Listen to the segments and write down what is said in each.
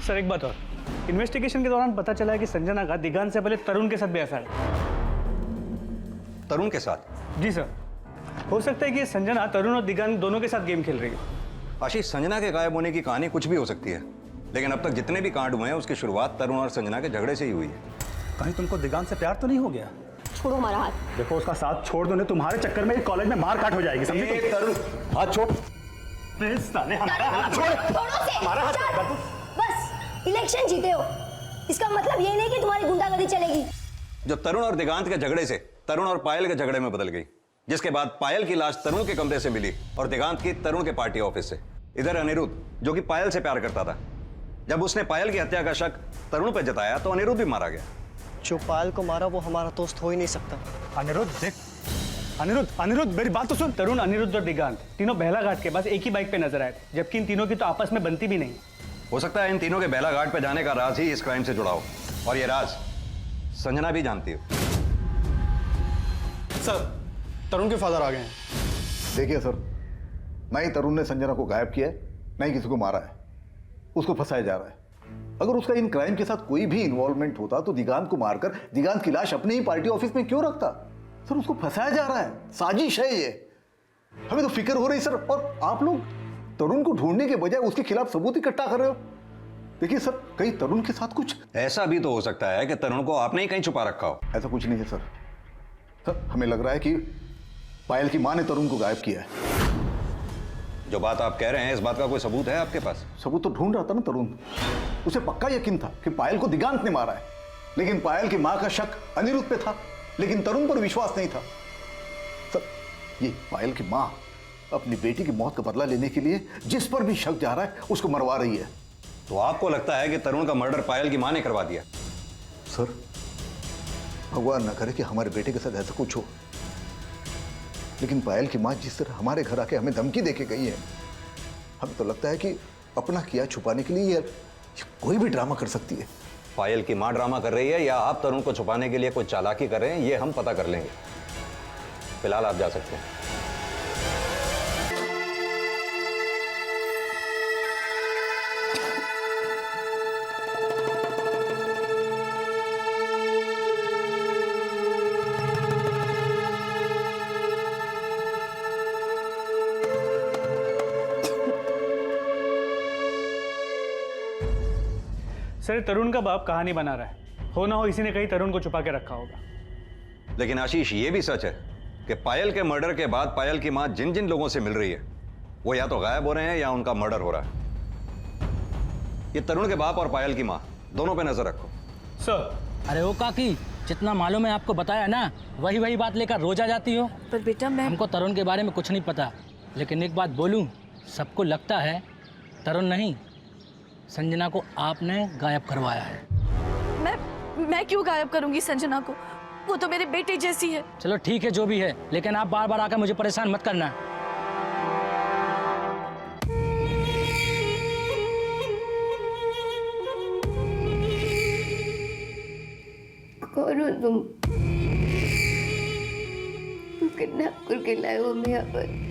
Sir एक बात और, इन्वेस्टिगेशन के दौरान पता चला है कि संजना का दिगांत से पहले तरुण के साथ भी ऐसा है। तरुण के साथ? जी सर, हो सकता है कि संजना तरुण और दिगांत दोनों के साथ गेम खेल रही है। आशीष, संजना के गायब होने की कहानी कुछ भी हो सकती है, लेकिन अब तक जितने भी कांड हुए हैं उसकी शुरुआत तरुण और संजना के झगड़े से ही हुई है। कहीं तुमको दिगांत से प्यार तो नहीं हो गया? छोड़ो हमारा हाथ। देखो उसका साथ छोड़ दो, नहीं तुम्हारे चक्कर में कॉलेज में मार काट हो जाएगी, समझे? तरुण, हाथ छोड़। साले हमारा हाथ छोड़। हमारा हाथ छोड़। बस इलेक्शन जीते हो, इसका मतलब ये नहीं कि तुम्हारी गुंडागर्दी चलेगी। जो तरुण और दिगांत के झगड़े से तरुण और पायल के झगड़े में बदल गई, जिसके बाद पायल की लाश तरुण के कमरे से मिली और दिगांत की तरुण के पार्टी ऑफिस से। इधर अनिरुद्ध, जो कि पायल से प्यार करता था, जब उसने पायल की हत्या का शक तरुण पर जताया तो अनिरुद्ध भी मारा गया। जो पायल को मारा वो हमारा दोस्त हो ही नहीं सकता। अनिरुद्ध देख, अनिरुद्ध मेरी बात तो सुन। तरुण, अनिरुद्ध और दिगांत तीनों बेला घाट के पास एक ही बाइक पे नजर आए थे, जबकि इन तीनों की तो आपस में बनती भी नहीं। हो सकता है इन तीनों के बेला घाट पे जाने का राज ही इस क्राइम से जुड़ा हो, और ये राज संजना भी जानती हो। सर, तरुण के फादर आ गए हैं। देखिए सर, ना ही तरुण ने संजना को गायब किया है, ना ही किसी को मारा है। उसको फंसाया जा रहा है। अगर उसका इन क्राइम के साथ कोई भी इन्वॉल्वमेंट होता तो दिगांत को मारकर दिगांत की लाश अपने ही पार्टी ऑफिस में क्यों रखता? सर, उसको फंसाया जा रहा है, साजिश है ये। हमें तो फिक्र हो रही सर, और आप लोग तरुण को ढूंढने के बजाय उसके खिलाफ सबूत इकट्ठा कर रहे हो। देखिए सर, कहीं तरुण के साथ कुछ ऐसा भी तो हो सकता है कि तरुण को आपने ही कहीं छुपा रखा हो। ऐसा कुछ नहीं है सर। सर, हमें लग रहा है कि पायल की मां ने तरुण को गायब किया है। जो बात आप कह रहे हैं, इस बात का कोई सबूत है आपके पास? सबूत तो ढूंढ रहा था ना तरुण। उसे पक्का यकीन था कि पायल को दिगांत ने मारा है, लेकिन पायल की मां का शक अनिरुद्ध पे था, लेकिन तरुण पर विश्वास नहीं था। सर, ये पायल की मां अपनी बेटी की मौत का बदला लेने के लिए जिस पर भी शक जा रहा है उसको मरवा रही है। तो आपको लगता है कि तरुण का मर्डर पायल की मां ने करवा दिया? सर, भगवान ना करे कि हमारे बेटे के साथ ऐसा कुछ हो, लेकिन पायल की मां जिस तरह हमारे घर आके हमें धमकी देके गई है, हमें तो लगता है कि अपना किया छुपाने के लिए ये कोई भी ड्रामा कर सकती है। पायल की मां ड्रामा कर रही है या आप तरुण को छुपाने के लिए कोई चालाकी कर रहे हैं, ये हम पता कर लेंगे। फिलहाल आप जा सकते हैं। सर, तरुण का बाप कहानी बना रहा है, हो ना हो इसी ने कहीं तरुण को छुपा के रखा होगा। लेकिन आशीष, ये भी सच है कि पायल के मर्डर के बाद पायल की मां जिन जिन लोगों से मिल रही है वो या तो गायब हो रहे हैं या उनका मर्डर हो रहा है। ये तरुण के बाप और पायल की मां दोनों पे नजर रखो। सर, अरे ओ काकी, जितना मालूम है आपको बताया ना, वही बात लेकर रोज आ जाती हो। पर बेटा मैं हमको तरुण के बारे में कुछ नहीं पता, लेकिन एक बात बोलूं, सबको लगता है तरुण नहीं, संजना को आपने गायब करवाया है। मैं क्यों गायब करूंगी संजना को? वो तो मेरे बेटे जैसी है। चलो ठीक है, जो भी है, लेकिन आप बार बार आकर मुझे परेशान मत करना। कौन हो तुम? किडनैप करके लाए हो हमें यहाँ पर।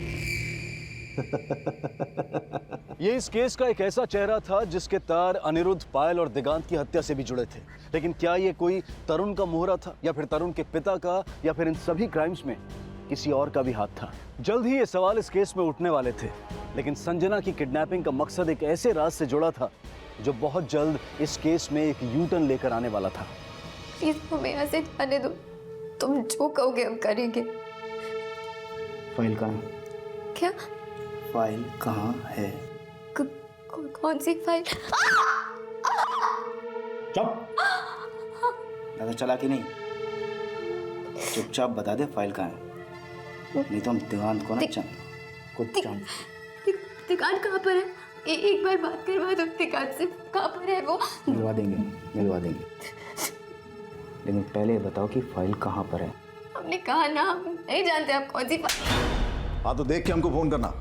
ये इस केस का एक ऐसा चेहरा था जिसके तार अनिरुद्ध, पायल और दिगांत की हत्या से भी जुड़े थे। लेकिन क्या ये कोई तरुण का मोहरा था, या फिर तरुण के पिता का, या फिर इन सभी क्राइम्स में किसी और का भी हाथ था? जल्द ही ये सवाल इस केस में उठने वाले थे, लेकिन संजना की किडनैपिंग का मकसद एक ऐसे राज से जुड़ा था जो बहुत जल्द इस केस में एक यू टर्न लेकर आने वाला था। प्लीज हमें यहाँ से जाने दो, तुम जो कहोगे हम करेंगे। फाइल कहाँ है? क्या? फाइल कहाँ है? कौन सी फाइल? चुप, ज्यादा चालाकी नहीं, चुपचाप बता दे फाइल कहाँ है, नहीं तो हम दिगांत को ना दिगांत कहाँ पर है? एक बार बात करवा दो दिगांत से, कहाँ पर है वो? मिलवा देंगे, लेकिन पहले बताओ कि फाइल कहाँ पर है। हमने कहा ना, हम नहीं जानते आप कौन सी फाइल। हाँ तो देख के हमको फोन करना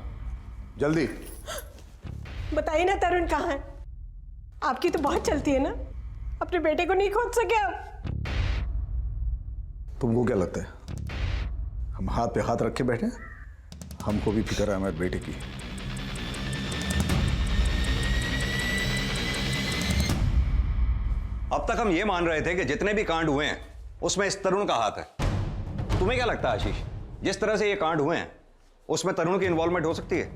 जल्दी। बताइए ना तरुण कहाँ है? आपकी तो बहुत चलती है ना, अपने बेटे को नहीं खोज सके आप? तुमको क्या लगता है हम हाथ पे हाथ रखे बैठे? हमको भी फिक्र है हमारे बेटे की। अब तक हम ये मान रहे थे कि जितने भी कांड हुए हैं उसमें इस तरुण का हाथ है। तुम्हें क्या लगता है आशीष, जिस तरह से ये कांड हुए हैं उसमें तरुण की इन्वॉल्वमेंट हो सकती है?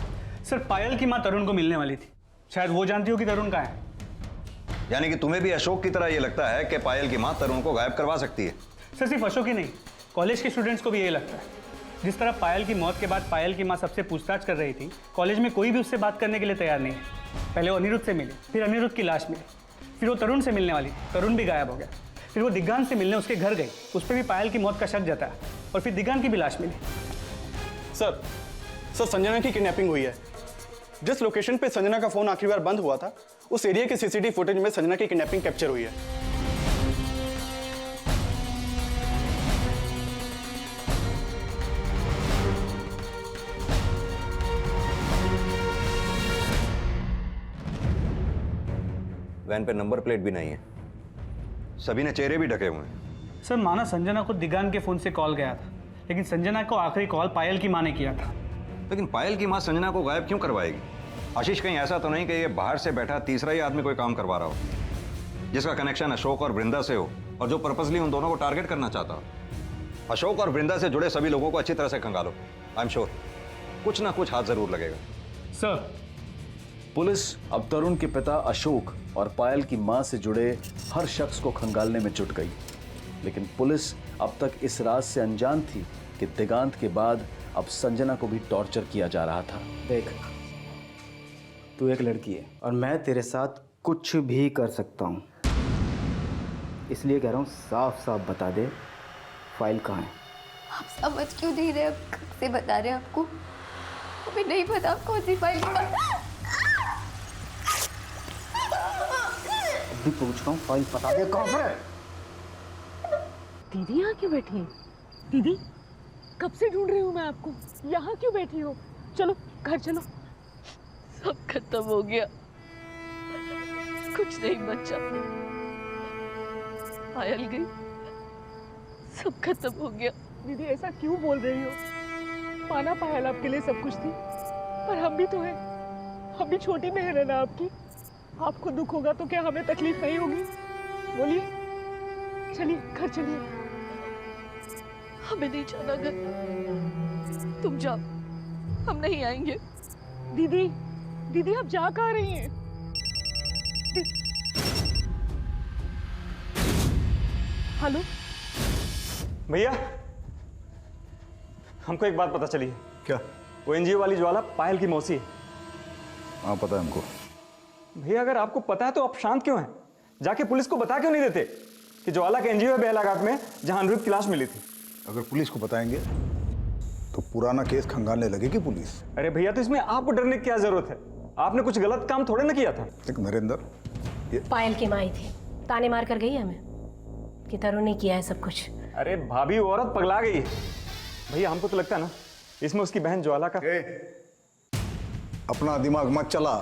सर पायल की माँ तरुण को मिलने वाली थी, शायद वो जानती हो कि तरुण कहाँ है। यानी कि तुम्हें भी अशोक की तरह ये लगता है कि पायल की माँ तरुण को गायब करवा सकती है? सर सिर्फ अशोक ही नहीं, कॉलेज के स्टूडेंट्स को भी यही लगता है। जिस तरह पायल की मौत के बाद पायल की माँ सबसे पूछताछ कर रही थी, कॉलेज में कोई भी उससे बात करने के लिए तैयार नहीं है। पहले वो अनिरुद्ध से मिली, फिर अनिरुद्ध की लाश मिली, फिर वो तरुण से मिलने वाली, तरुण भी गायब हो गया। फिर वो दिगांत से मिलने उसके घर गई, उस पर भी पायल की मौत का शक जताया, और फिर दिगांत की भी लाश मिली। सर संजना की किडनैपिंग हुई है। जिस लोकेशन पे संजना का फोन आखिरी बार बंद हुआ था, उस एरिया के सीसीटीवी फुटेज में संजना की किडनैपिंग कैप्चर हुई है। वैन पे नंबर प्लेट भी नहीं है, सभी ने चेहरे भी ढके हुए हैं। सर माना संजना को दिगांत के फोन से कॉल गया था, लेकिन संजना को आखिरी कॉल पायल की माँ ने किया था। लेकिन पायल की माँ संजना को गायब क्यों करवाएगी? आशीष, कहीं ऐसा तो नहीं कि ये बाहर से बैठा तीसरा ही आदमी कोई काम करवा रहा हो, जिसका कनेक्शन अशोक और वृंदा से हो और जो पर्पसली उन दोनों को टारगेट करना चाहता हो? अशोक और वृंदा से जुड़े सभी लोगों को अच्छी तरह से खंगालो। आई एम श्योर कुछ ना कुछ हाथ जरूर लगेगा। सर पुलिस अब तरुण के पिता अशोक और पायल की मां से जुड़े हर शख्स को खंगालने में जुट गई, लेकिन पुलिस अब तक इस राज से अनजान थी कि दिगांत के बाद अब संजना को भी टॉर्चर किया जा रहा था। देख, तू एक लड़की है और मैं तेरे साथ कुछ भी कर सकता हूँ, इसलिए कह रहा हूँ साफ साफ बता दे फाइल कहाँ है। आप समझ क्यों नहीं रहे? अब से बता रहे हैं आपको, अभी नहीं पता कौन सी फाइल की बात। अभी पूछ रहा हूँ, फाइल बता दे कहाँ पर है। दीदी यहाँ क्यों बैठी है? दीदी कब से ढूंढ रही हूँ मैं आपको, यहाँ क्यों बैठी हो? चलो घर चलो। सब खत्म हो गया, कुछ नहीं बचा। पायल गई, सब खत्म हो गया। दीदी ऐसा क्यों बोल रही हो? माना पायल आपके लिए सब कुछ थी, पर हम भी तो हैं, हम भी छोटी बहन है ना आपकी। आपको दुख होगा तो क्या हमें तकलीफ नहीं होगी? बोलिए, चलिए घर चलिए। हमें नहीं जाना घर, तुम जाओ, हम नहीं आएंगे। दीदी दीदी आप जा कहाँ रही हैं? हेलो भैया, हमको एक बात पता चली है। क्या? वो एनजीओ वाली ज्वाला पायल की मौसी है। हाँ पता है हमको। भैया अगर आपको पता है तो आप शांत क्यों हैं? जाके पुलिस को बता क्यों नहीं देते कि ज्वाला के एनजीओ है बेलाघाट में जहां अनिरुद्ध की लाश मिली थी? अगर पुलिस को बताएंगे तो पुराना केस खंगालने लगेगी पुलिस। अरे भैया, तो इसमें आपको डरने की क्या जरूरत है? आपने कुछ गलत काम थोड़े ना किया था। देख नरेंद्र, ये पायल की माई थी, ताने मार कर गई हमें कि तरुण ने किया है सब कुछ। अरे भाभी, वो औरत पगला गई है। भैया हमको तो लगता है ना इसमें उसकी बहन ज्वाला का। अपना दिमाग मत चला,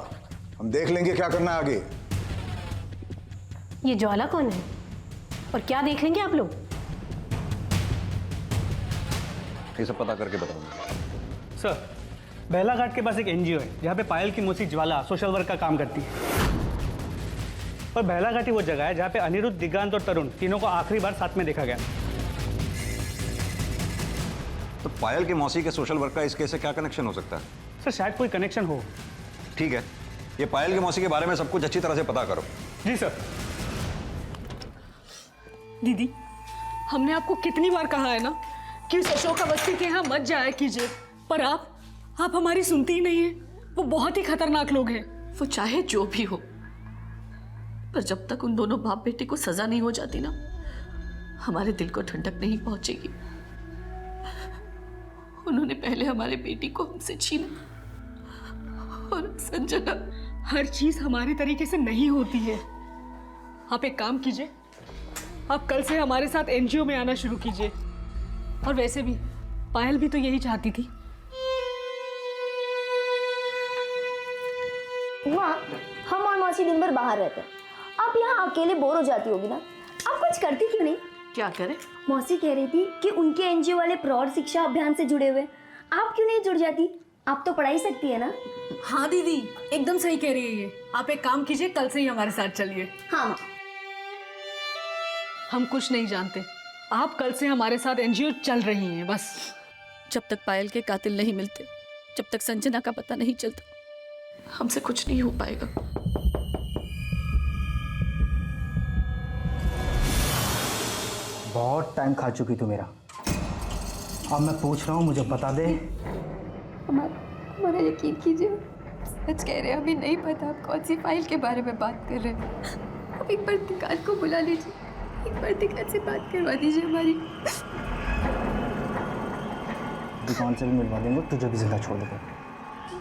हम देख लेंगे क्या करना है आगे। ये ज्वाला कौन है और क्या देख लेंगे आप लोग? ये सब पता करके बताऊंगा। सर बेलाघाट के पास एक एनजीओ है जहाँ पे पायल की मौसी ज्वाला सोशल वर्क का काम करती है, और बेलाघाट ही वो जगह है जहाँ पे अनिरुद्ध, दिगांत और तरुण तीनों को आखिरी बार साथ में देखा गया। तो पायल की मौसी के सोशल वर्क का इस केस से क्या कनेक्शन हो सकता है? सर शायद कोई कनेक्शन हो। ठीक है, ये पायल की मौसी के बारे में सब कुछ अच्छी तरह से पता करो। जी सर। दीदी हमने आपको कितनी बार कहा है ना कि उस अशोक अवस्थी के यहाँ मत जाया कीजिए, पर आप हमारी सुनती ही नहीं है। वो बहुत ही खतरनाक लोग हैं। वो चाहे जो भी हो, पर जब तक उन दोनों बाप बेटे को सजा नहीं हो जाती ना, हमारे दिल को ठंडक नहीं पहुंचेगी। उन्होंने पहले हमारे बेटी को हमसे छीना, और संजना। हर चीज हमारे तरीके से नहीं होती है। आप एक काम कीजिए, आप कल से हमारे साथ एनजीओ में आना शुरू कीजिए। और वैसे भी पायल भी तो यही चाहती थी। वहाँ हम और मौसी दिन भर बाहर रहते हैं, आप यहाँ अकेले बोर हो जाती होगी ना, आप कुछ करती क्यों नहीं? क्या करे? मौसी कह रही थी कि उनके एनजीओ वाले प्रौढ़ शिक्षा अभियान से जुड़े हुए, आप क्यों नहीं जुड़ जाती? आप तो पढ़ाई सकती है ना। हाँ दीदी, एकदम सही कह रही है ये। आप एक काम कीजिए, कल से ही हमारे साथ चलिए। हाँ। हम कुछ नहीं जानते। आप कल से हमारे साथ एनजीओ चल रही हैं बस। जब तक पायल के कातिल नहीं मिलते, जब तक संजना का पता नहीं चलता, हमसे कुछ नहीं हो पाएगा। बहुत टाइम खा चुकी तू मेरा। अब मैं पूछ रहा हूँ, मुझे बता दे। हमारा यकीन कीजिए, सच कह रहे हैं, हमें नहीं पता आप कौन सी फाइल के बारे में बात कर रहे हैं। आप एक बार दिगान को बुला लीजिए, एक बार दिगान से बात करवा दीजिए हमारी। दुकान से भी मिलवा देंगे, तुझे भी जिंदा छोड़ देंगे।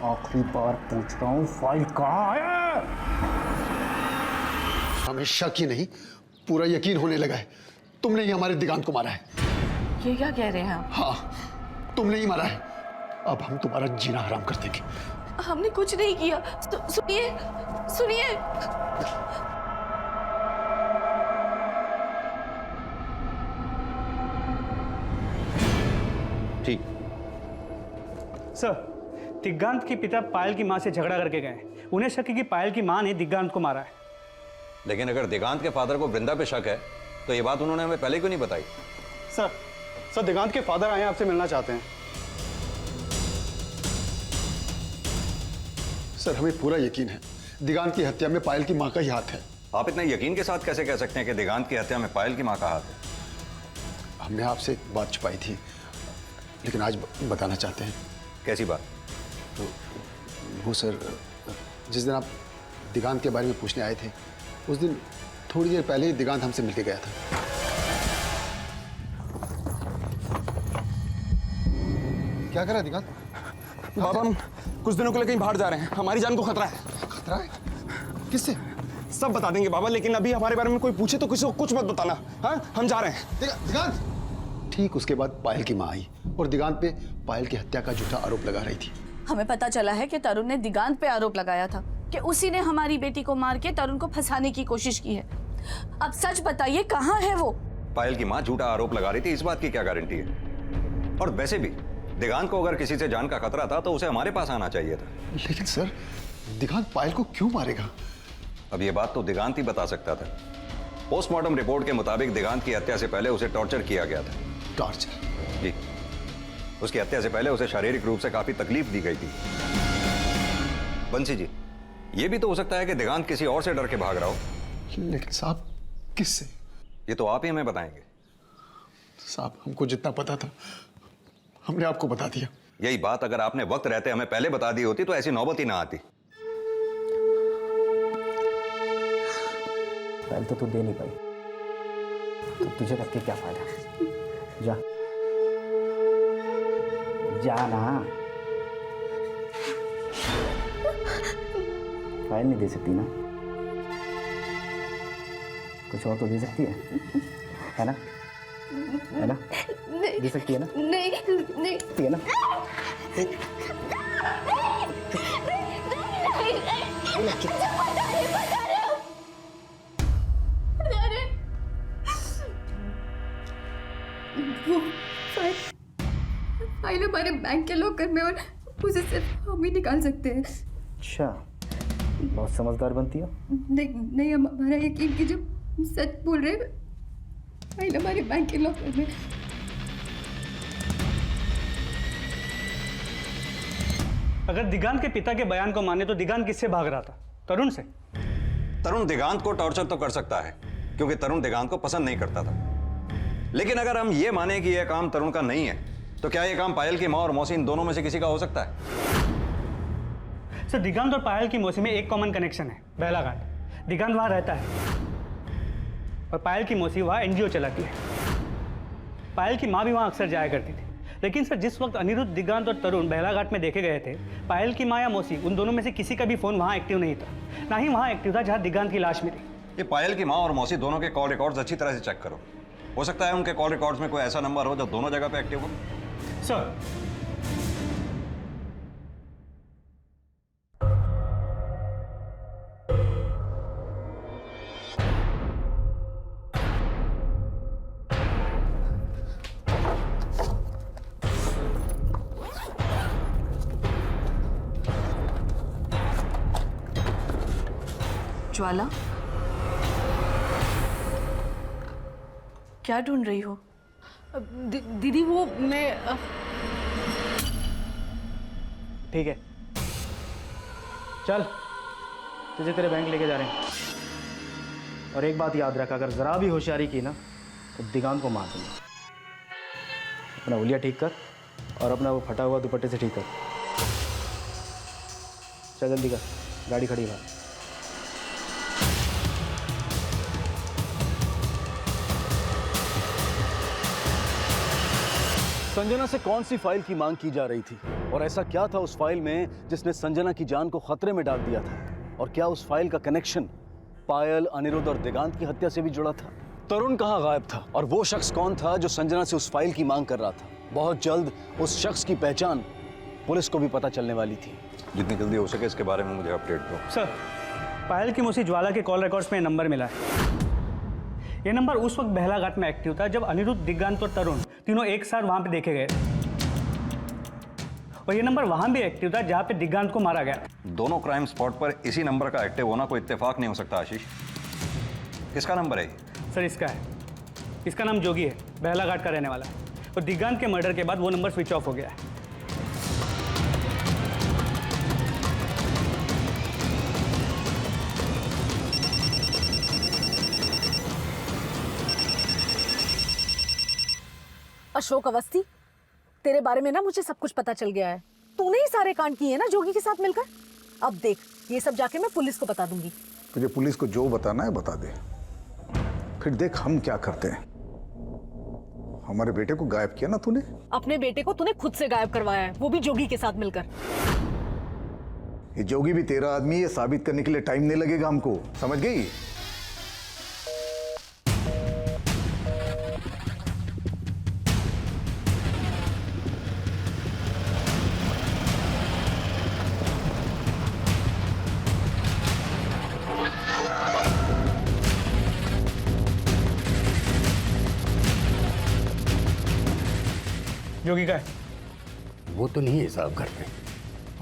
आखिरी बार पूछ रहा हूँ, फाइल कहाँ है? हमें शक ही नहीं, पूरा यकीन होने लगा है। तुमने ही हमारे दिगांत को मारा है। ये क्या कह रहे हैं आप? हाँ, तुमने ही मारा है। अब हम तुम्हारा जीना हराम कर देंगे। हमने कुछ नहीं किया। सुनिए, सुनिए। ठीक। सर, दिगांत के पिता पायल की मां से झगड़ा करके गए। उन्हें शक है कि पायल की मां ने दिगांत को मारा है। लेकिन अगर दिगांत के फादर को वृंदा पे शक है तो ये बात उन्होंने हमें पहले क्यों नहीं बताई? सर दिगांत के फादर आए हैं, आपसे मिलना चाहते हैं। सर, हमें पूरा यकीन है दिगांत की हत्या में पायल की मां का ही हाथ है। आप इतने यकीन के साथ कैसे कह सकते हैं कि दिगांत की हत्या में पायल की मां का हाथ है? हमने आपसे एक बात छुपाई थी, लेकिन आज बताना चाहते हैं। कैसी बात? तो वो सर, जिस दिन आप दिगांत के बारे में पूछने आए थे, उस दिन थोड़ी देर पहले ही दिगांत हमसे मिलके गया था। क्या करा दिगांत? बाबा, हम कुछ दिनों के लिए कहीं बाहर जा रहे हैं, हमारी जान को खतरा है। खतरा है? किससे? सब बता देंगे बाबा, लेकिन अभी हमारे बारे में कोई पूछे तो किसी को कुछ मत बताना। हाँ, हम जा रहे हैं। दिगांत! ठीक उसके बाद पायल की मां आई और दिगांत पे पायल की हत्या का झूठा आरोप लगा रही थी। हमें पता चला है कि तरुण ने दिगांत पे आरोप लगाया था कि उसी ने हमारी बेटी को मार के तरुण को फंसाने की कोशिश की है। अब सच बताइए, कहाँ है वो? पायल की मां झूठा आरोप लगा रही थी, इस बात की क्या गारंटी है? और वैसे भी दिगांत को अगर किसी से जान का खतरा था तो उसे हमारे पास आना चाहिए था। लेकिन सर, दिगांत पायल को क्यों मारेगा? अब ये बात तो दिगांत ही बता सकता था। पोस्टमार्टम रिपोर्ट के मुताबिक दिगांत की हत्या से पहले उसे टॉर्चर किया गया था। टॉर्चर? जी, उसकी हत्या से पहले उसे शारीरिक रूप से काफी तकलीफ दी गई थी। बंसी जी, ये भी तो हो सकता है कि दिगांत किसी और से डर के भाग रहा हो। लेकिन साहब, किससे? ये तो आप ही हमें बताएंगे। साहब, हमको जितना पता था हमने आपको बता दिया। यही बात अगर आपने वक्त रहते हमें पहले बता दी होती तो ऐसी नौबत ही ना आती। पहले तो तू दे नहीं पाई, तो तुझे रख के क्या फायदा? जा जा ना। फाइल नहीं दे सकती ना? कुछ और तो दे सकती है ना? है ना? नहीं दे सकती है ना? नहीं नहीं सकती है ना? फाइल हमारे बैंक के लॉकर में और उसे सिर्फ हम ही निकाल सकते हैं। अच्छा, बहुत समझदार बनती हो। नहीं नहीं, हमारा यकीन कीजिए, हम सच बोल रहे हैं। फाइल हमारे बैंक के लॉकर में। अगर दिगांत के पिता के बयान को माने तो दिगांत किससे भाग रहा था? तरुण से। तरुण दिगांत को टॉर्चर तो कर सकता है क्योंकि तरुण दिगांत को पसंद नहीं करता था। लेकिन अगर हम ये माने कि यह काम तरुण का नहीं है तो क्या यह काम पायल की मां और मौसी इन दोनों में से किसी का हो सकता है? सर, दिगांत और पायल की मौसी में एक कॉमन कनेक्शन है, बेलाघाट। दिगांत वहां रहता है और पायल की मौसी वहां एनजीओ चलाती है। पायल की मां भी वहां अक्सर जाया करती थी। लेकिन सर, जिस वक्त अनिरुद्ध, दिगांत और तरुण बेलाघाट में देखे गए थे, पायल की मां या मौसी, उन दोनों में से किसी का भी फोन वहां एक्टिव नहीं था। ना ही वहां एक्टिव था जहां दिगांत की लाश मिली। ये पायल की मां और मौसी दोनों के कॉल रिकॉर्ड्स अच्छी तरह से चेक करो। हो सकता है उनके कॉल रिकॉर्ड्स में कोई ऐसा नंबर हो जो दोनों जगह पे एक्टिव हो। सर, ज्वाला, क्या ढूंढ रही हो? दीदी वो मैं ठीक है, चल तुझे तेरे बैंक लेके जा रहे हैं। और एक बात याद रख, अगर ज़रा भी होशियारी की ना तो दिगांत को मार दूंगा। अपना उलिया ठीक कर और अपना वो फटा हुआ दुपट्टे से ठीक कर। चल जल्दी कर, गाड़ी खड़ी है। संजना से कौन सी फाइल की मांग की जा रही थी और ऐसा क्या था उस फाइल में जिसने संजना की जान को खतरे में डाल दिया था? और क्या उस फाइल का कनेक्शन पायल, अनिरुद्ध और दिगांत की हत्या से भी जुड़ा था? तरुण कहाँ गायब था और वो शख्स कौन था जो संजना से उस फाइल की मांग कर रहा था? बहुत जल्द उस शख्स की पहचान पुलिस को भी पता चलने वाली थी। जितनी जल्दी हो सके इसके बारे में मुझे अपडेट दो। सर, पायल की मौसी ज्वाला के कॉल रिकॉर्ड्स में नंबर मिला है। ये नंबर उस वक्त बहला घाट में एक्टिव था जब अनिरुद्ध, दिगांत और तरुण तीनों एक साथ वहां पे देखे गए। और ये नंबर वहां भी एक्टिव था जहां पे दिगांत को मारा गया। दोनों क्राइम स्पॉट पर इसी नंबर का एक्टिव होना कोई इत्तेफाक नहीं हो सकता आशीष। किसका नंबर है ये? सर इसका है। इसका नाम जोगी है, बहला घाट का रहने वाला है। और दिगांत के मर्डर के बाद वो नंबर स्विच ऑफ हो गया है। अशोक अवस्थी, तेरे बारे में ना मुझे सब कुछ पता चल गया है। तूने ही सारे कांड किए हैं ना जोगी के साथ मिलकर। अब देख, ये सब जाके मैं पुलिस को बता दूंगी। तुझे पुलिस को जो बताना है बता दे, फिर देख हम क्या करते हैं। हमारे बेटे को गायब किया ना तूने। अपने बेटे को तूने खुद से गायब करवाया है, वो भी जोगी के साथ मिलकर। ये जोगी भी तेरा आदमी, ये साबित करने के लिए टाइम नहीं लगेगा हमको, समझ गई? जोगी का है? वो तो नहीं है साहब घर पे।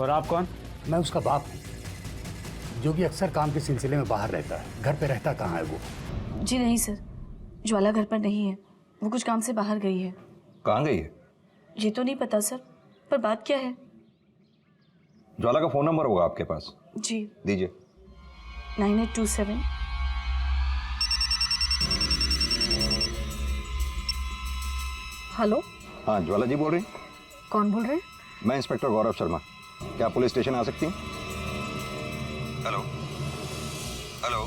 और आप कौन? मैं उसका बाप हूँ। जो कि अक्सर काम के सिलसिले में बाहर रहता है, घर पे रहता कहाँ है वो? जी नहीं सर, ज्वाला घर पर नहीं है, वो कुछ काम से बाहर गई है। कहाँ गई है? ये तो नहीं पता सर, पर बात क्या है? ज्वाला का फोन नंबर होगा आपके पास? जी दीजिए। 9827। हेलो, हाँ ज्वाला जी बोल रही? कौन बोल रहे हैं? मैं इंस्पेक्टर गौरव शर्मा। क्या पुलिस स्टेशन आ सकती हैं? Hello hello.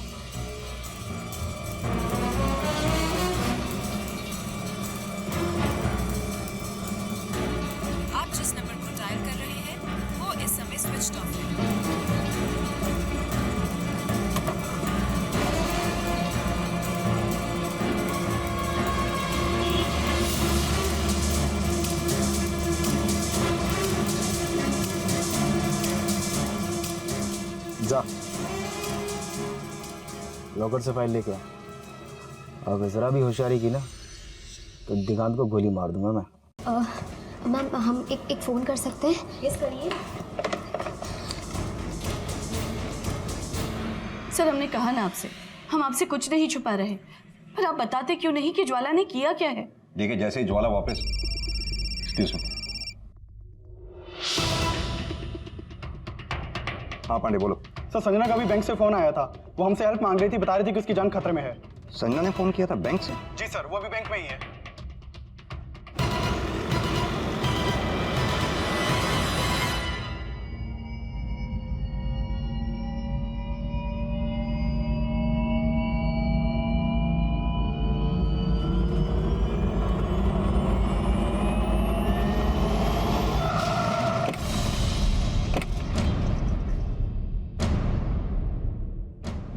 आप जिस नंबर को डायल कर रहे हैं वो इस समय स्विच ऑफ है। जा लॉकर से फाइल लेके आ। अगर जरा भी होशियारी की ना तो दिगांत को गोली मार दूंगा मैं। मैम हम एक फ़ोन कर सकते हैं? यस करिए। सर हमने कहा ना आपसे, हम आपसे कुछ नहीं छुपा रहे, पर आप बताते क्यों नहीं कि ज्वाला ने किया क्या है? देखिए जैसे ही ज्वाला वापस, एक्सक्यूज मी। हाँ पांडे बोलो। सर संजना का भी बैंक से फोन आया था, वो हमसे हेल्प मांग रही थी, बता रही थी कि उसकी जान खतरे में है। संजना ने फोन किया था बैंक से? जी सर, वो अभी बैंक में ही है।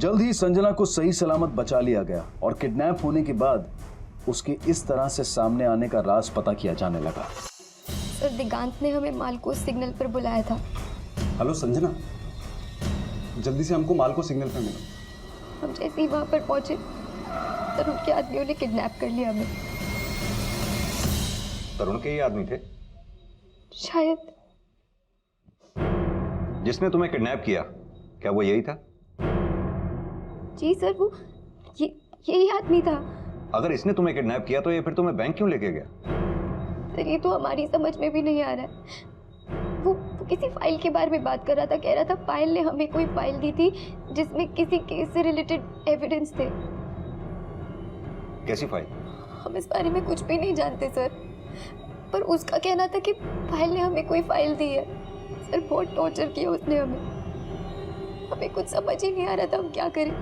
जल्द ही संजना को सही सलामत बचा लिया गया और किडनैप होने के बाद उसके इस तरह से सामने आने का राज पता किया जाने लगा। सर दिगांत ने हमें मालको सिग्नल पर बुलाया था। हेलो संजना, जल्दी से हमको मालको सिग्नल पर मिलो। हम जैसे ही वहां पर पहुंचे तरुण के आदमियों ने किडनैप कर लिया हमें। तरुण के ही आदमी थे? शायद। जिसने तुम्हें किडनैप किया, क्या वो यही था? जी सर, वो यही आदमी था। अगर इसने तुम्हें किडनैप किया तो ये फिर तुम्हें बैंक क्यों लेके गया? सर ये तो हमारी समझ में भी नहीं आ रहा है। वो किसी फाइल के बारे में बात कर रहा था, कह रहा था पायल ने हमें कोई फाइल दी थी जिसमें किसी केस से रिलेटेड एविडेंस थे। कैसी फाइल? हम इस बारे में कुछ भी नहीं जानते सर, पर उसका कहना था कि फाइल ने हमें कोई फाइल दी है। सर बहुत टॉर्चर किया उसने हमें कुछ समझ ही नहीं आ रहा था हम क्या करें।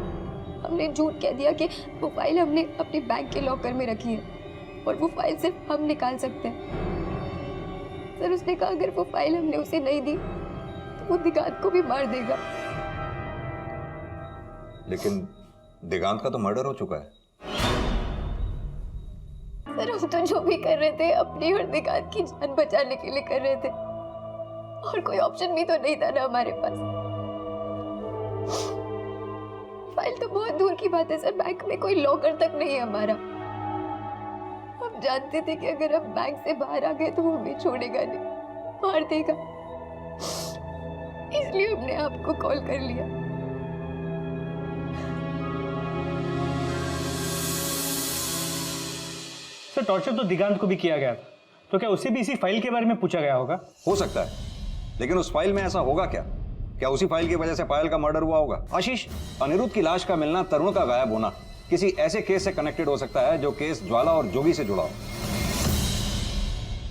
हमने झूठ कह दिया कि वो फाइल हमने अपने बैंक के लॉकर में रखी है और वो फाइल सिर्फ हम निकाल सकते हैं। सर उसने कहा अगर वो फाइल हमने उसे नहीं दी तो वो दिगांत को भी मार देगा। लेकिन दिगांत का तो मर्डर हो चुका है। सर हम तो जो भी कर रहे थे अपनी और दिगांत की जान बचाने के लिए कर रहे थे, और कोई ऑप्शन भी तो नहीं था ना हमारे पास। फाइल तो बहुत दूर की बात है सर, बैंक में कोई लॉकर तक नहीं है हमारा। हम जानते थे कि अगर हम बैंक से बाहर आ गए तो वो हमें छोड़ेगा नहीं, मार देगा, इसलिए हमने आपको कॉल कर लिया। सर टॉर्चर तो दिगांत को भी किया गया था, तो क्या उसे भी इसी फाइल के बारे में पूछा गया होगा? हो सकता है, लेकिन उस फाइल में ऐसा होगा क्या? क्या उसी फाइल की वजह से पायल का मर्डर हुआ होगा? आशीष, अनिरुद्ध की लाश का मिलना, तरुण का गायब होना किसी ऐसे केस से कनेक्टेड हो सकता है जो केस ज्वाला और जोगी से जुड़ा हो।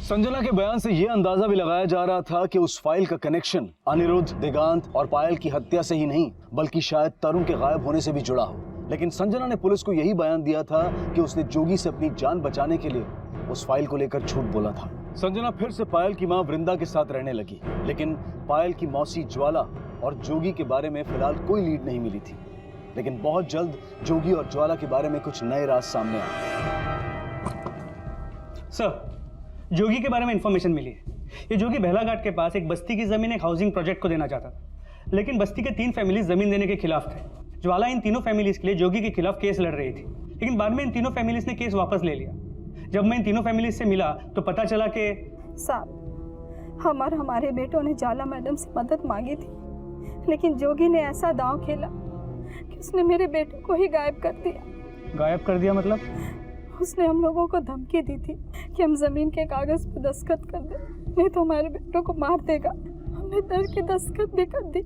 संजना के बयान से यह अंदाजा भी लगाया जा रहा था कि उस फाइल का कनेक्शन अनिरुद्ध, दिगांत और पायल की हत्या से ही नहीं बल्कि शायद तरुण के गायब होने से भी जुड़ा हो। लेकिन संजना ने पुलिस को यही बयान दिया था कि उसने जोगी से अपनी जान बचाने के लिए उस फाइल को लेकर झूठ बोला था। संजना फिर से पायल की मां वृंदा के साथ रहने लगी, लेकिन पायल की मौसी ज्वाला और जोगी के बारे में फिलहाल कोई लीड नहीं मिली थी। लेकिन बहुत जल्द जोगी और ज्वाला के बारे में कुछ नए राज सामने आए। सर जोगी के बारे में इंफॉर्मेशन मिली है। ये जोगी बेहला घाट के पास एक बस्ती की जमीन एक हाउसिंग प्रोजेक्ट को देना चाहता था, लेकिन बस्ती के 3 फैमिलीज जमीन देने के खिलाफ थे। ज्वाला इन तीनों फैमिलीज के लिए जोगी के खिलाफ केस लड़ रही थी, लेकिन बाद में इन तीनों फैमिलीज ने केस वापस ले लिया। जब मैं इन तीनों फैमिलीज से मिला तो पता चला कि साहब हमारे बेटों ने ज्वाला मैडम से मदद मांगी थी, लेकिन जोगी ने ऐसा दांव खेला कि उसने मेरे बेटे को ही गायब कर दिया। गायब कर दिया मतलब? उसने हम लोगों को धमकी दी थी कि हम जमीन के कागज पर दस्तखत कर दे, नहीं तो हमारे बेटों को मार देगा। हमने डर के दस्तखत भी कर दी,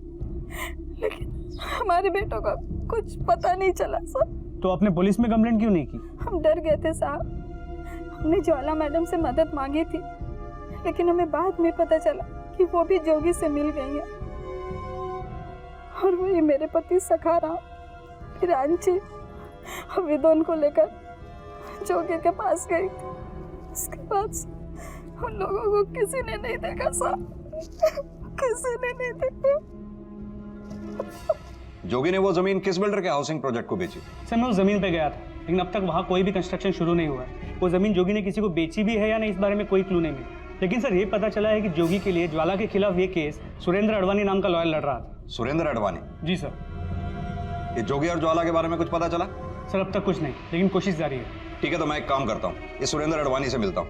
लेकिन हमारे बेटों को कुछ पता नहीं चला सर। तो आपने पुलिस में कंप्लेंट क्यों नहीं की? हम डर गए थे साहब। हमने ज्वाला मैडम से मदद मांगी थी, लेकिन हमें बाद में पता चला कि वो भी जोगी से मिल गई है, और वही मेरे पति सखाराम रांची विदोन को लेकर जोगी के पास गई थी। उसके बाद उन लोगों को किसी ने नहीं देखा साहब, किसी ने नहीं देखा। जोगी ने वो जमीन किस बिल्डर के हाउसिंग प्रोजेक्ट को बेची? सर मैं उस जमीन पे गया था, लेकिन अब तक वहाँ कोई भी कंस्ट्रक्शन शुरू नहीं हुआ है। वो जमीन जोगी ने किसी को बेची भी है या नहीं इस बारे में कोई क्लू नहीं मिला। लेकिन सर ये पता चला है कि जोगी के लिए ज्वाला के खिलाफ ये केस सुरेंद्र अडवाणी नाम का लॉयर लड़ रहा था। सुरेंद्र अडवाणी? जी सर। ये जोगी और ज्वाला के बारे में कुछ पता चला? सर अब तक कुछ नहीं, लेकिन कोशिश जारी है। ठीक है, तो मैं एक काम करता हूँ, इस सुरेंद्र अडवाणी से मिलता हूँ।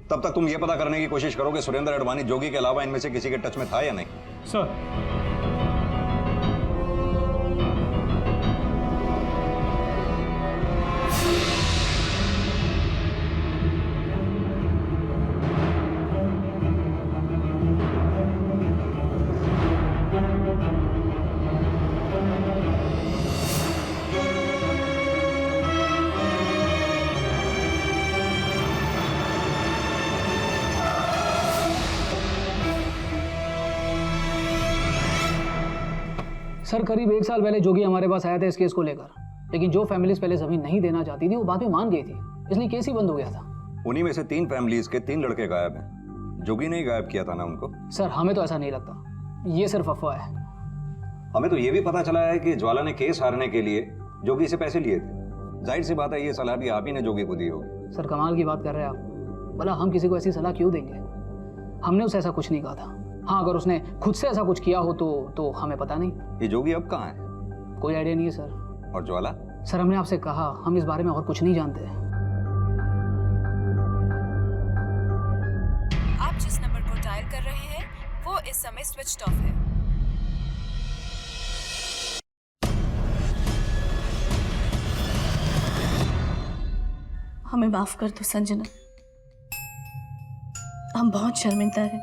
तब तक तुम ये पता करने की कोशिश करो कि सुरेंद्र अडवाणी जोगी के अलावा इनमें से किसी के टच में था या नहीं। सर सर करीब 1 साल पहले जोगी हमारे पास आया था इस केस को लेकर, लेकिन जो फैमिलीज पहले जमीन नहीं देना चाहती थी वो बाद में मान गई थी, इसलिए केस ही बंद हो गया था। उन्हीं में से 3 फैमिलीज के 3 लड़के गायब हैं। जोगी ने ही गायब किया था ना उनको? सर हमें तो ऐसा नहीं लगता, ये सिर्फ अफवाह है। हमें तो ये भी पता चला है कि ज्वाला ने केस हारने के लिए जोगी से पैसे लिए थे। जाहिर सी बात है ये सलाह भी आप ही ने जोगी को दी होगी। सर कमाल की बात कर रहे हैं आप, भला हम किसी को ऐसी सलाह क्यों देंगे? हमने उसे ऐसा कुछ नहीं कहा था। हाँ अगर उसने खुद से ऐसा कुछ किया हो तो हमें पता नहीं। ये जोगी अब कहाँ है? कोई आइडिया नहीं है सर। और ज्वाला? सर हमने आपसे कहा हम इस बारे में और कुछ नहीं जानते। आप जिस नंबर को डायल कर रहे हैं वो इस समय स्विच्ड ऑफ है। हमें माफ कर दो संजना, हम बहुत शर्मिंदा हैं।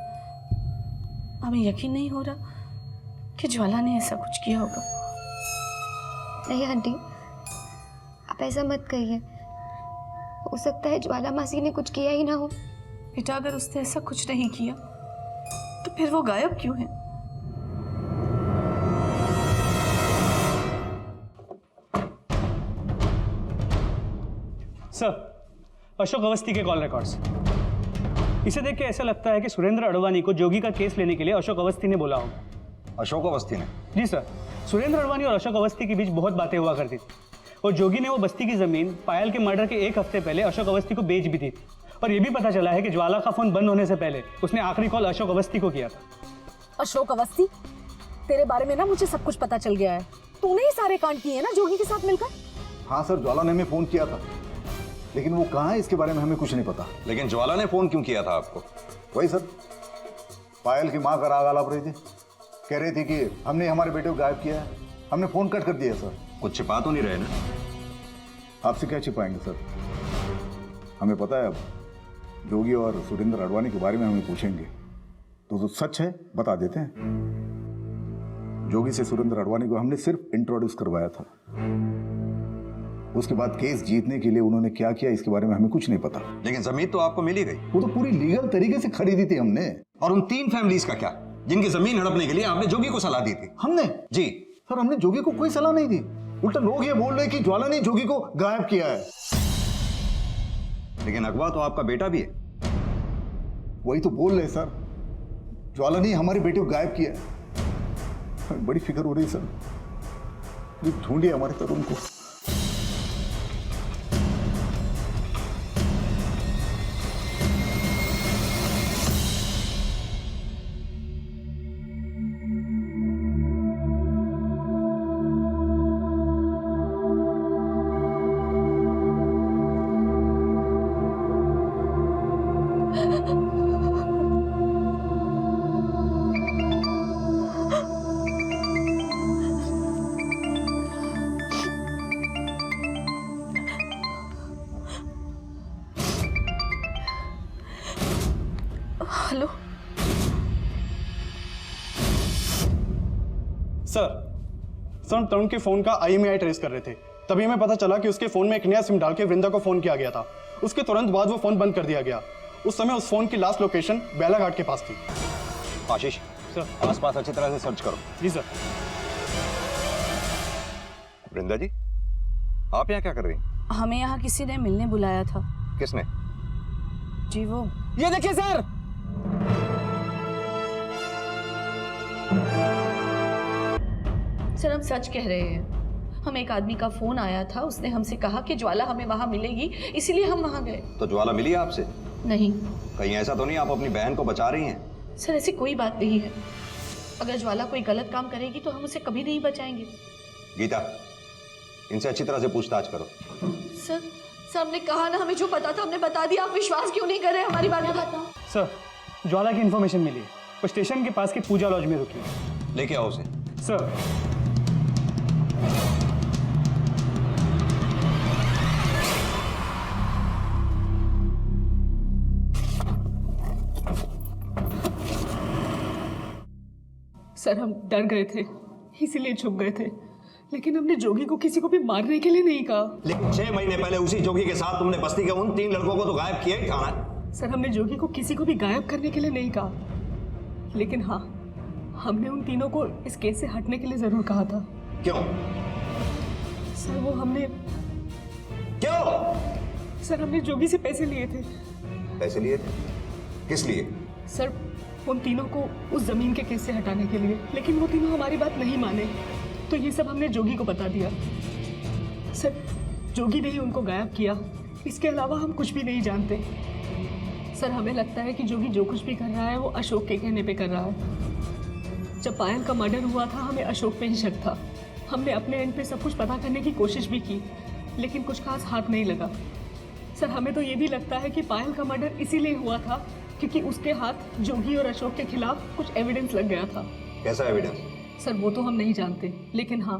हमें यकीन नहीं हो रहा कि ज्वाला ने ऐसा कुछ किया होगा। नहीं आंटी, आप ऐसा मत कहिए। हो सकता है ज्वाला मासी ने कुछ किया ही ना हो। बेटा, अगर उसने ऐसा कुछ नहीं किया तो फिर वो गायब क्यों है? सर, अशोक अवस्थी के कॉल रिकॉर्ड्स। इसे देख के ऐसा लगता है कि सुरेंद्र अडवाणी को जोगी का केस लेने के लिए अशोक अवस्थी ने बोला होगा। अशोक अवस्थी ने? जी सर, सुरेंद्र अडवाणी और अशोक अवस्थी के बीच बहुत बातें हुआ करती थी और जोगी ने वो बस्ती की जमीन पायल के मर्डर के 1 हफ्ते पहले अशोक अवस्थी को बेच भी दी थी। और ये भी पता चला है कि ज्वाला का फोन बंद होने से पहले उसने आखिरी कॉल अशोक अवस्थी को किया था। अशोक अवस्थी, तेरे बारे में ना मुझे सब कुछ पता चल गया है। तूने ही सारे कांड किए हैं ना जोगी के साथ मिलकर? हाँ सर, ज्वाला ने हमें फोन किया था, लेकिन वो कहाँ है इसके बारे में हमें कुछ नहीं पता। लेकिन ज्वाला ने फोन क्यों किया था आपको? वही सर, पायल की माँ का राग आलाप रही थी, कह रही थी कि हमने हमारे बेटे को गायब किया है। हमने फोन कट कर दिया सर। कुछ छिपा तो नहीं रहे ना? आपसे क्या छिपाएंगे सर, हमें पता है। अब जोगी और सुरेंद्र अडवाणी के बारे में हमें पूछेंगे तो जो सच है बता देते हैं। जोगी से सुरेंद्र अडवाणी को हमने सिर्फ इंट्रोड्यूस करवाया था। उसके बाद केस जीतने के लिए उन्होंने क्या किया इसके बारे में हमें कुछ नहीं पता। लेकिन जमीन तो आपको मिल ही गई। वो तो पूरी लीगल तरीके से खरीदी थी हमने। और उन 3 फैमिलीज का क्या, जिनकी जमीन हड़पने के लिए आपने जोगी को सलाह दी थी? हमने? जी सर, हमने जोगी को कोई सलाह नहीं दी। उल्टा लोग ये बोल रहे कि ज्वाला ने जोगी को गायब किया है। लेकिन अगवा तो आपका बेटा भी है। वही तो बोल रहे सर, ज्वाला ने हमारे बेटे को गायब किया है। बड़ी फिक्र हो रही है सर, ढूंढिए हमारे तरुण को। हेलो सर, हम तरुण के फोन का IMEI ट्रेस कर रहे थे, तभी हमें पता चला कि उसके फोन में एक नया सिम डाल के वृंदा को फोन किया गया था। उसके तुरंत बाद वो फोन बंद कर दिया गया। उस समय उस फोन की लास्ट लोकेशन बेला घाट के पास थी। आशीष सर, आसपास अच्छी तरह से सर्च करो। जी सर। वृंदा जी, आप यहाँ क्या कर रही हैं? हमें यहाँ किसी ने मिलने बुलाया था। किसने? जी वो। ये देखिए सर, सर हम सच कह रहे हैं। हम एक आदमी का फोन आया था, उसने हमसे कहा कि ज्वाला हमें वहां मिलेगी, इसीलिए हम वहां गए। तो ज्वाला मिली आपसे? नहीं। कहीं ऐसा तो नहीं आप अपनी बहन को बचा रही हैं? सर ऐसी कोई बात नहीं है। अगर ज्वाला कोई गलत काम करेगी तो हम उसे कभी नहीं बचाएंगे। गीता, इनसे अच्छी तरह से पूछताछ करो। सर हमने कहा ना, हमें जो पता था हमने बता दिया। आप विश्वास क्यों नहीं कर रहे हमारी बात बताओ। सर, ज्वाला की इन्फॉर्मेशन मिली है, वो स्टेशन के पास की पूजा लॉज में रुकी है। लेके आओ उसे। सर। सर हम डर गए थे, इसीलिए छुप गए थे, लेकिन हमने जोगी को किसी को भी मारने के लिए नहीं कहा। लेकिन 6 महीने पहले उसी जोगी के साथ तुमने बस्ती के उन 3 लड़कों को तो गायब किया ही था ना? सर हमने जोगी को किसी को भी गायब करने के लिए नहीं कहा, लेकिन हाँ, हमने उन तीनों को इस केस से हटने के लिए जरूर कहा था। क्यों? सर वो हमने क्यों? सर हमने जोगी से पैसे लिए थे। पैसे लिए थे? किस लिए? सर उन तीनों को उस जमीन के केस से हटाने के लिए, लेकिन वो तीनों हमारी बात नहीं माने, तो ये सब हमने जोगी को बता दिया। सर जोगी ने ही उनको गायब किया, इसके अलावा हम कुछ भी नहीं जानते। सर हमें लगता है कि जोगी जो कुछ भी कर रहा है वो अशोक के कहने पे कर रहा है। जब पायल का मर्डर हुआ था हमें अशोक पे ही शक था। हमने अपने एंड पे सब कुछ पता करने की कोशिश भी की, लेकिन कुछ खास हाथ नहीं लगा। सर हमें तो ये भी लगता है कि पायल का मर्डर इसीलिए हुआ था क्योंकि उसके हाथ जोगी और अशोक के खिलाफ कुछ एविडेंस लग गया था। कैसा एविडेंस? सर वो तो हम नहीं जानते, लेकिन हाँ,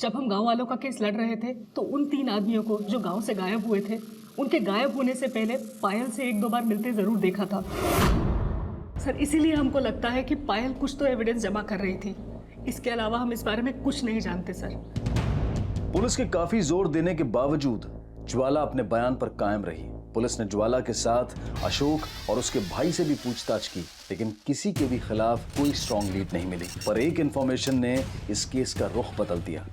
जब हम गांव वालों का केस लड़ रहे थे तो उन 3 आदमियों को जो गांव से गायब हुए थे उनके गायब होने से पहले पायल से 1-2 बार मिलते ज़रूर देखा था सर। इसीलिए हमको लगता है कि पायल कुछ तो एविडेंस जमा कर रही थी। इसके अलावा हम इस बारे में कुछ नहीं जानते सर। पुलिस के काफी जोर देने के बावजूद ज्वाला अपने बयान पर कायम रही। पुलिस ने ज्वाला के साथ अशोक और उसके भाई से भी पूछताछ की, लेकिन किसी के भी खिलाफ कोई स्ट्रॉन्ग लीड नहीं मिली। पर एक इंफॉर्मेशन ने इस केस का रुख बदल दिया।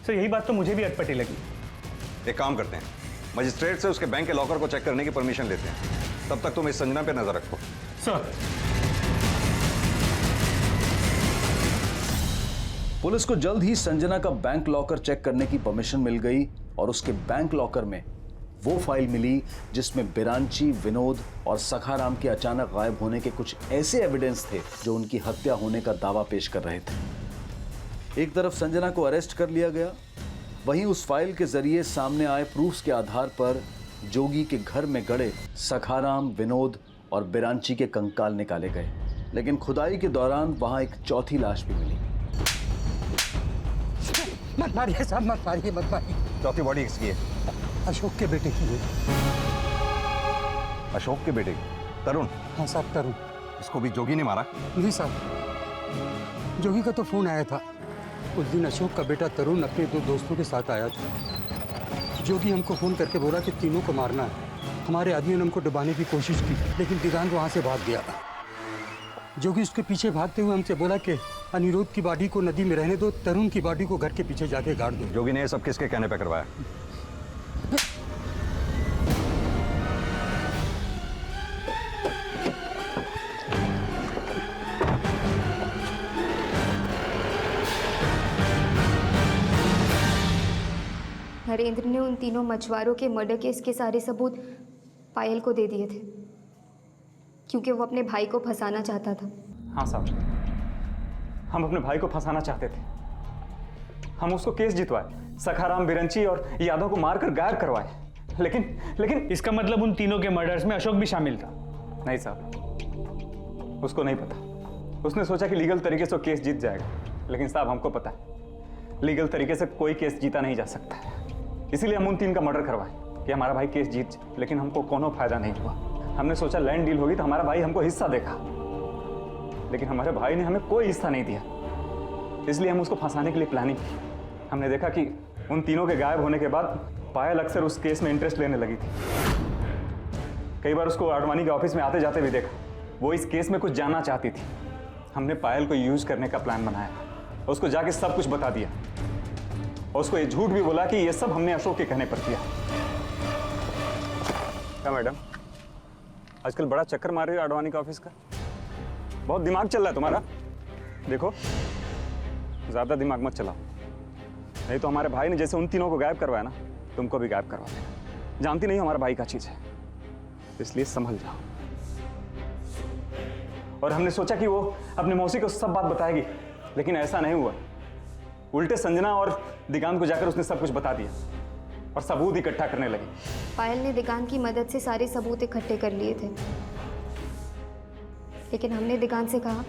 सर यही बात तो मुझे भी अटपटी लगी। एक काम करते हैं, मजिस्ट्रेट से उसके बैंक के लॉकर को चेक करने की परमिशन लेते हैं। तब तक तुम इस संजना पे नजर रखो। सर। पुलिस को जल्द ही संजना का बैंक लॉकर चेक करने की परमिशन मिल गई और उसके बैंक लॉकर में वो फाइल मिली जिसमें बिरांची, विनोद और सखाराम के अचानक गायब होने के कुछ ऐसे एविडेंस थे जो उनकी हत्या होने का दावा पेश कर रहे थे। एक तरफ संजना को अरेस्ट कर लिया गया, वहीं उस फाइल के जरिए सामने आए प्रूफ्स के आधार पर जोगी के घर में गड़े सखाराम, विनोद और बिरांची के कंकाल निकाले गए। लेकिन खुदाई के दौरान वहां एक चौथी लाश भी मिली। मत मारिए साहब, मत मारिए, मत मारिए। चौथी बॉडी किसकी है? अशोक के बेटे की है। अशोक के बेटे की? तरुण? हाँ साहब, तरुण। इसको भी जोगी ने मारा? नहीं साहब, जोगी का तो फोन आया था। उस दिन अशोक का बेटा तरुण अपने 2 दोस्तों के साथ आया था। जोगी हमको फोन करके बोला कि तीनों को मारना है। हमारे आदमियों ने हमको डुबाने की कोशिश की, लेकिन दिगांत वहां से भाग गया। जोगी उसके पीछे भागते हुए हमसे बोला कि अनिरुद्ध की बॉडी को नदी में रहने दो, तरुण की बॉडी को घर के पीछे जाके गाड़ दो। जोगी ने ये सब किसके कहने पे करवाया? नरेंद्र ने उन तीनों मछुआरों के मर्डर केस के सारे सबूत पायल को दे दिए थे, क्योंकि वो अपने भाई को फंसाना चाहता था। हाँ साहब, हम अपने भाई को फंसाना चाहते थे। हम उसको केस जितवाए, सखाराम, बिरंची और यादव को मारकर गायब करवाए। लेकिन इसका मतलब उन तीनों के मर्डर्स में अशोक भी शामिल था? नहीं साहब, उसको नहीं पता। उसने सोचा कि लीगल तरीके से केस जीत जाएगा, लेकिन साहब हमको पता है लीगल तरीके से कोई केस जीता नहीं जा सकता है। इसीलिए हम उन 3 का मर्डर करवाए कि हमारा भाई केस जीत जाए, लेकिन हमको कोनो फायदा नहीं हुआ। हमने सोचा लैंड डील होगी तो हमारा भाई हमको हिस्सा देगा, लेकिन हमारे भाई ने हमें कोई हिस्सा नहीं दिया। इसलिए हम उसको फंसाने के लिए प्लानिंग की। हमने देखा कि उन तीनों के गायब होने के बाद पायल अक्सर उस केस में इंटरेस्ट लेने लगी थी। कई बार उसको आडवाणी के ऑफिस में आते जाते भी देखा। वो इस केस में कुछ जानना चाहती थी। हमने पायल को यूज करने का प्लान बनाया, उसको जाके सब कुछ बता दिया और उसको ये झूठ भी बोला कि ये सब हमने अशोक के कहने पर किया। क्या मैडम, आजकल बड़ा चक्कर मार रही हो आडवाणी का ऑफिस का? बहुत दिमाग चल रहा है तुम्हारा। देखो, ज्यादा दिमाग मत चलाओ, नहीं तो हमारे भाई ने जैसे उन तीनों को गायब करवाया ना, तुमको भी गायब करवा देगा। जानती नहीं हो हमारा भाई का चीज है, इसलिए संभल जाओ। और हमने सोचा कि वो अपने मौसी को सब बात बताएगी, लेकिन ऐसा नहीं हुआ। उल्टे संजना और दिगांत को जाकर उसने सब कुछ बता दिया और सबूत इकट्ठा करने लगी। पायल ने दिगांत की मदद से सारे सबूत इकट्ठे कर लिए थे, लेकिन हमने दिगांत से कहा,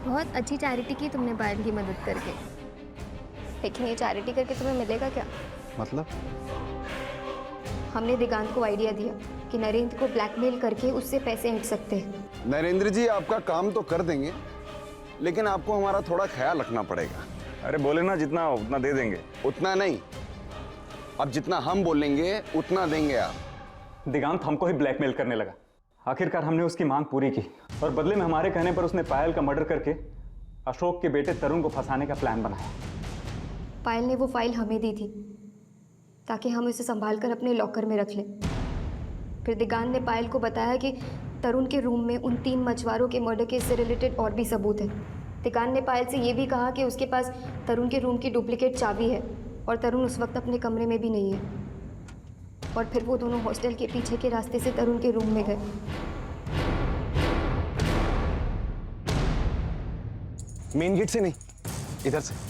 बहुत अच्छी चैरिटी की तुमने पायल की मदद करके, लेकिन ये चैरिटी करके तुम्हें मिलेगा क्या? मतलब? हमने दिगांत को आइडिया दिया कि नरेंद्र को ब्लैकमेल करके उससे पैसे हट सकते हैं। नरेंद्र जी आपका काम तो कर देंगे, लेकिन आपको हमारा थोड़ा ख्याल रखना पड़ेगा। अरे बोले ना, जितना उतना दे देंगे। उतना नहीं, अब जितना हम बोलेंगे उतना देंगे आप। दिगांत हमको ही ब्लैकमेल करने लगा। आखिरकार हमने उसकी मांग पूरी की और बदले में हमारे कहने पर उसने पायल का मर्डर करके अशोक के बेटे तरुण को फंसाने का प्लान बनाया। पायल ने वो फाइल हमें दी थी ताकि हम उसे संभाल कर अपने लॉकर में रख लें। फिर दिगांत ने पायल को बताया कि तरुण के रूम में उन 3 मछुआरों के मर्डर केस से रिलेटेड और भी सबूत है। दिगांत ने पायल से ये भी कहा कि उसके पास तरुण के रूम की डुप्लीकेट चाबी है और तरुण उस वक्त अपने कमरे में भी नहीं है। और फिर वो दोनों हॉस्टल के पीछे के रास्ते से तरुण के रूम में गए। मेन गेट से नहीं, इधर से।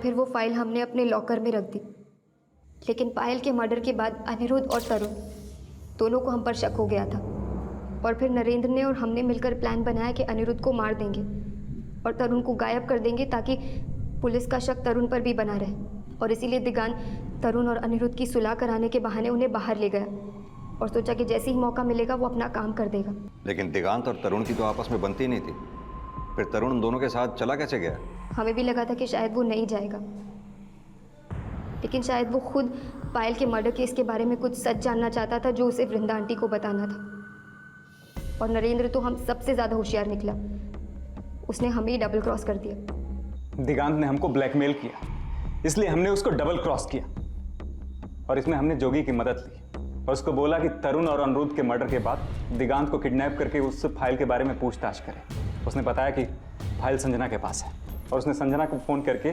फिर वो फाइल हमने अपने लॉकर में रख दी। लेकिन पायल के मर्डर के बाद अनिरुद्ध और तरुण दोनों को हम पर शक हो गया था, और फिर नरेंद्र ने और हमने मिलकर प्लान बनाया कि अनिरुद्ध को मार देंगे और तरुण को गायब कर देंगे ताकि पुलिस का शक तरुण पर भी बना रहे। और इसीलिए दिगांत तरुण और अनिरुद्ध की सुलह कराने के बहाने उन्हें बाहर ले गया और सोचा कि जैसे ही मौका मिलेगा वो अपना काम कर देगा। लेकिन दिगांत और तरुण की तो आपस में बनती नहीं थी, फिर तरुण उन दोनों के साथ चला कैसे गया? हमें भी लगा था कि शायद वो नहीं जाएगा, लेकिन शायद वो खुद पायल के मर्डर केस के बारे में कुछ सच जानना चाहता था जो उसे वृंदा आंटी को बताना था। और नरेंद्र तो हम सबसे ज़्यादा होशियार निकला, उसने हमें ही डबल क्रॉस कर दिया। दिगांत ने हमको ब्लैकमेल किया, इसलिए हमने उसको डबल क्रॉस किया और इसमें हमने जोगी की मदद ली और उसको बोला कि तरुण और अनिरुद्ध के मर्डर के बाद दिगांत को किडनैप करके उससे फाइल के बारे में पूछताछ करे। उसने बताया कि फाइल संजना के पास है और उसने संजना को फ़ोन करके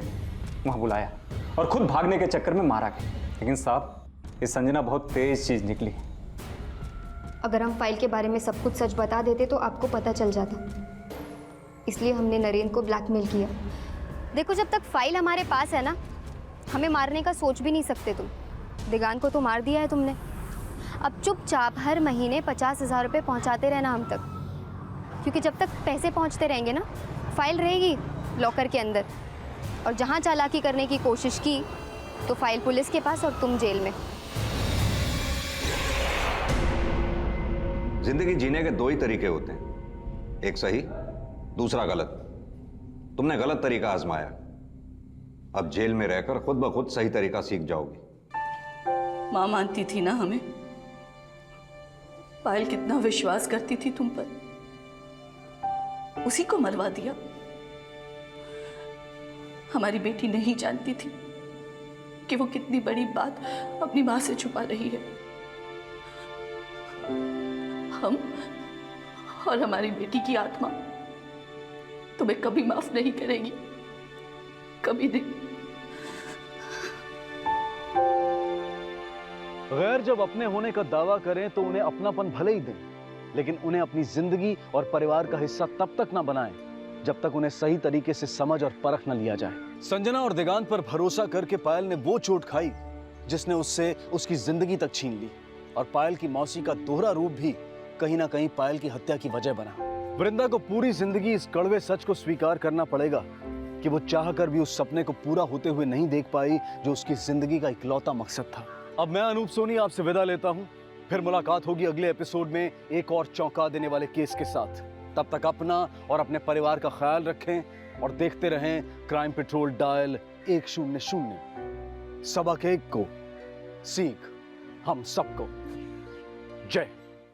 वहाँ बुलाया और खुद भागने के चक्कर में मारा गया। लेकिन साहब, ये संजना बहुत तेज चीज़ निकली। अगर हम फाइल के बारे में सब कुछ सच बता देते तो आपको पता चल जाता, इसलिए हमने नरेंद्र को ब्लैकमेल किया। देखो, जब तक फाइल हमारे पास है ना, हमें मारने का सोच भी नहीं सकते तुम। दिगांत को तो मार दिया है तुमने, अब चुपचाप हर महीने 50,000 रुपये पहुंचाते रहना हम तक, क्योंकि जब तक पैसे पहुंचते रहेंगे ना, फाइल रहेगी लॉकर के अंदर, और जहां चालाकी करने की कोशिश की तो फाइल पुलिस के पास और तुम जेल में। जिंदगी जीने के दो ही तरीके होते हैं, एक सही, दूसरा गलत। तुमने गलत तरीका आजमाया, अब जेल में रहकर खुद ब खुद सही तरीका सीख जाओगी। माँ मानती थी ना हमें, पायल कितना विश्वास करती थी तुम पर, उसी को मरवा दिया। हमारी बेटी नहीं जानती थी कि वो कितनी बड़ी बात अपनी माँ से छुपा रही है। हम और हमारी बेटी की आत्मा तुम्हें कभी माफ नहीं करेगी, कभी नहीं। गैर जब अपने होने का दावा करें तो उन्हें अपनापन भले ही दें, लेकिन उन्हें अपनी जिंदगी और परिवार का हिस्सा तब तक ना बनाएं जब तक उन्हें सही तरीके से समझ और परख न लिया जाए। संजना और दिगांत पर भरोसा करके पायल ने वो चोट खाई जिसने उससे उसकी जिंदगी तक छीन ली, और पायल की मौसी का दोहरा रूप भी कहीं ना कहीं पायल की हत्या की वजह बना। वृंदा को पूरी जिंदगी इस कड़वे सच को स्वीकार करना पड़ेगा कि वो चाहकर भी उस सपने को पूरा होते हुए नहीं देख पाई जो उसकी जिंदगी का इकलौता मकसद था। अब मैं अनूप सोनी आपसे विदा लेता हूं, फिर मुलाकात होगी अगले एपिसोड में एक और चौंका देने वाले केस के साथ। तब तक अपना और अपने परिवार का ख्याल रखें और देखते रहें क्राइम पेट्रोल डायल 100। सबक एक को सीख हम सबको। जय